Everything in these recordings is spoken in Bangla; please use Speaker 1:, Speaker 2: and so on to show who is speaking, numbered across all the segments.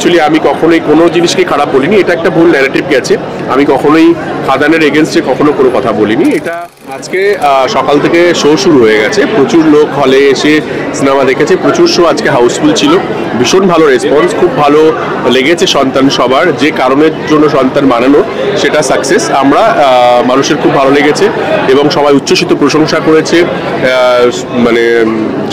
Speaker 1: অ্যাকচুয়ালি আমি কখনোই কোনো জিনিসকে খারাপ বলিনি, এটা একটা ভুল ন্যারেটিভ গেছে। আমি কখনোই খাদানের এগেনস্টে কখনো কোনো কথা বলিনি। এটা আজকে সকাল থেকে শো শুরু হয়ে গেছে, প্রচুর লোক হলে এসে সিনেমা দেখেছে, প্রচুর শো আজকে হাউসফুল ছিল, ভীষণ ভালো রেসপন্স, খুব ভালো লেগেছে সন্তান সবার, যে কারণের জন্য সন্তান বানানো সেটা সাকসেস। আমরা মানুষের খুব ভালো লেগেছে এবং সবাই উচ্ছ্বসিত প্রশংসা করেছে। মানে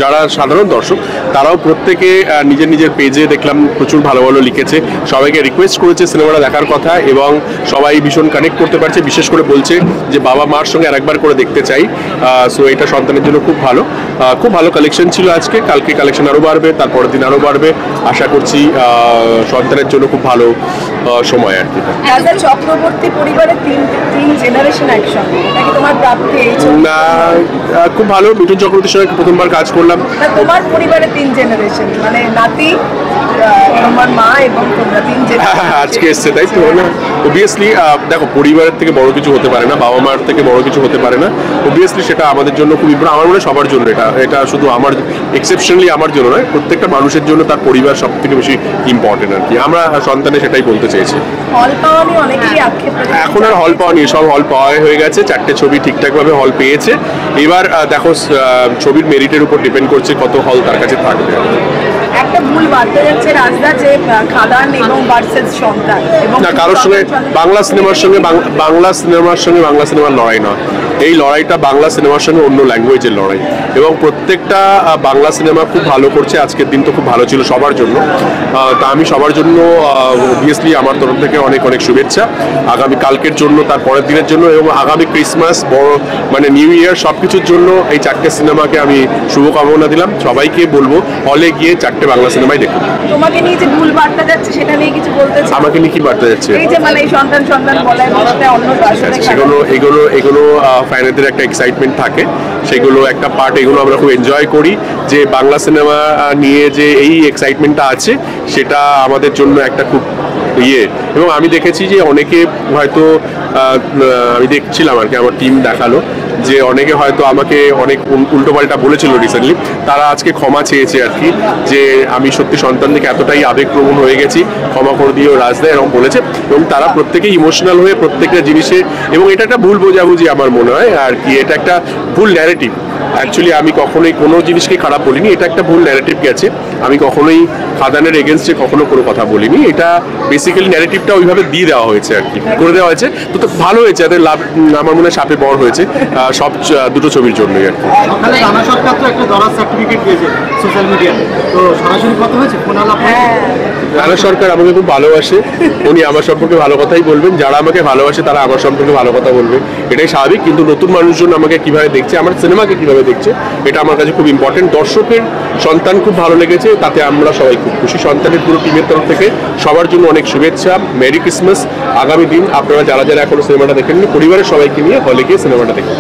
Speaker 1: যারা সাধারণ দর্শক তারাও প্রত্যেকে নিজের নিজের পেজে দেখলাম প্রচুর ভালো ভালো লিখেছে, সবাইকে রিকোয়েস্ট করেছে সিনেমাটা দেখার কথা এবং সবাই ভীষণ কানেক্ট করতে পারছে, বিশেষ করে বলছে যে বাবা মার সঙ্গে আরেকবার করে দেখতে চাই। সো এটা সন্তানের জন্য খুব ভালো কালেকশন ছিল আজকে, কালকে কালেকশন আরও বাড়বে, তারপরের দিন আরও বাড়বে, আশা করছি সন্তানের জন্য খুব ভালো সময় আর কি।
Speaker 2: চক্রবর্তী পরিবারের তিন জেনারেশন একসঙ্গে, নাকি তোমার প্রাপ্তি?
Speaker 1: না, খুব ভালো। মিঠুন চক্রবর্তীর সঙ্গে প্রথমবার কাজ করলাম।
Speaker 2: তোমার পরিবারের তিন জেনারেশন, মানে নাতি, তোমার মা এবং তোমরা তিন জেনারেশন
Speaker 1: আজকে এসছে, তাই তো না? অবভিয়াসলি দেখো, পরিবারের থেকে বড় কিছু হতে পারে না, বাবা মার থেকে বড় কিছু হতে পারে না। অবভিয়াসলি সেটা আমাদের জন্য খুব ইম্পর্টেন্ট, আমার মনে হয় সবার জন্য। এটা শুধু আমার এক্সেপশনালি আমার জন্য নয়, প্রত্যেকটা মানুষের জন্য তার পরিবার সব থেকে বেশি ইম্পর্টেন্ট আর কি। আমরা সন্তানে সেটাই বলতে চেয়েছি।
Speaker 2: হল পাওয়া নিয়ে অনেকেই আক্ষেপ,
Speaker 1: এখন আর হল পাওয়া নিয়ে, সব হল পাওয়া হয়ে গেছে, 4টে ছবি ঠিকঠাকভাবে হল পেয়েছে। এবার দেখো ছবির মেরিটের উপর ডিপেন্ড করছে কত হল তার কাছে থাকবে।
Speaker 2: একটা ভুল বার্তা যাচ্ছে রাজদা, যে খাদান এবং ভার্সেস সন্তান, এবং
Speaker 1: না, কারোর সঙ্গে বাংলা সিনেমার সিনেমার লড়াই নয়। এই লড়াইটা বাংলা সিনেমার সঙ্গে অন্য ল্যাঙ্গুয়েজের লড়াই, এবং প্রত্যেকটা বাংলা সিনেমা খুব ভালো করছে। আজকের দিন তো খুব ভালো ছিল সবার জন্য, তা আমি সবার জন্য অবভিয়াসলি আমার তরফ থেকে অনেক অনেক শুভেচ্ছা আগামী কালকের জন্য, তার পরের দিনের জন্য, এবং আগামী ক্রিসমাস, বড় মানে নিউ ইয়ার, সব কিছুর জন্য এই 4টে সিনেমাকে আমি শুভকামনা দিলাম। সবাইকে বলবো হলে গিয়ে 4টে বাংলা সিনেমাই দেখুন।
Speaker 2: তোমাকে নিয়ে যে ভুল বার্তা যাচ্ছে সেটা নিয়ে কিছু বলতে চাই?
Speaker 1: আমাকে নিয়ে কি বার্তা যাচ্ছে?
Speaker 2: এই যে মানে এই সন্তান বলায় অন্য
Speaker 1: এগুলো ফ্যানেদের একটা এক্সাইটমেন্ট থাকে, সেগুলো একটা পার্ট, এগুলো আমরা খুব এনজয় করি। যে বাংলা সিনেমা নিয়ে যে এই এক্সাইটমেন্টটা আছে সেটা আমাদের জন্য একটা খুব এবং আমি দেখেছি যে অনেকে হয়তো, আমি দেখছিলাম আর কি, আমার টিম দেখালো যে অনেকে হয়তো আমাকে অনেক উল্টোপাল্টা বলেছিল রিসেন্টলি, তারা আজকে ক্ষমা চেয়েছে আর কি, যে আমি সত্যি সন্তান থেকে এতটাই আবেগপ্রবণ হয়ে গেছি, ক্ষমা করে দিয়েও রাজদা এরকম বলেছে। এবং তারা প্রত্যেকেই ইমোশনাল হয়ে প্রত্যেকটা জিনিসে, এবং এটা একটা ভুল বোঝাবুঝি আমার মনে হয় আর কি, এটা একটা ভুল ন্যারেটিভ। অ্যাকচুয়ালি আমি কখনোই কোনো জিনিসকে খারাপ বলিনি, এটা একটা ভুল ন্যারেটিভ গেছে। আমি কখনোই খাদানের এগেনস্টে কখনো কোনো কথা বলিনি, এটা বেসিক্যালি ন্যারেটিভটা ওইভাবে দিয়ে দেওয়া হয়েছে আর কি, করে দেওয়া হয়েছে। তো ভালো হয়েছে, এদের লাভ আমার মনে হয় সাপে বড় হয়েছে সব দুটো ছবির জন্যই আর কি।
Speaker 3: রানা সরকার তো একটা দরাজ সার্টিফিকেট দিয়েছে সোশ্যাল মিডিয়াতে, তো সরাসরি কথা হয়েছে, ফোন আলাপ?
Speaker 1: রানা সরকার আমাকে খুব ভালোবাসে, উনি আমার সম্পর্কে ভালো কথাই বলবেন। যারা আমাকে ভালোবাসে তারা আমার সম্পর্কে ভালো কথা বলবে, এটাই স্বাভাবিক। কিন্তু নতুন মানুষজন আমাকে কিভাবে দেখছে, আমার সিনেমাকে কিভাবে দেখছে, এটা আমার কাছে খুব ইম্পর্টেন্ট। দর্শকের সন্তান খুব ভালো লেগেছে, তাতে আমরা সবাই খুব খুশি। সন্তানের পুরো টিমের তরফ থেকে সবার জন্য অনেক শুভেচ্ছা, মেরি ক্রিসমাস। আগামী দিন আপনারা যারা যারা এখনো সিনেমাটা দেখেননি, পরিবারের সবাইকে নিয়ে হলে গিয়ে সিনেমাটা দেখুন।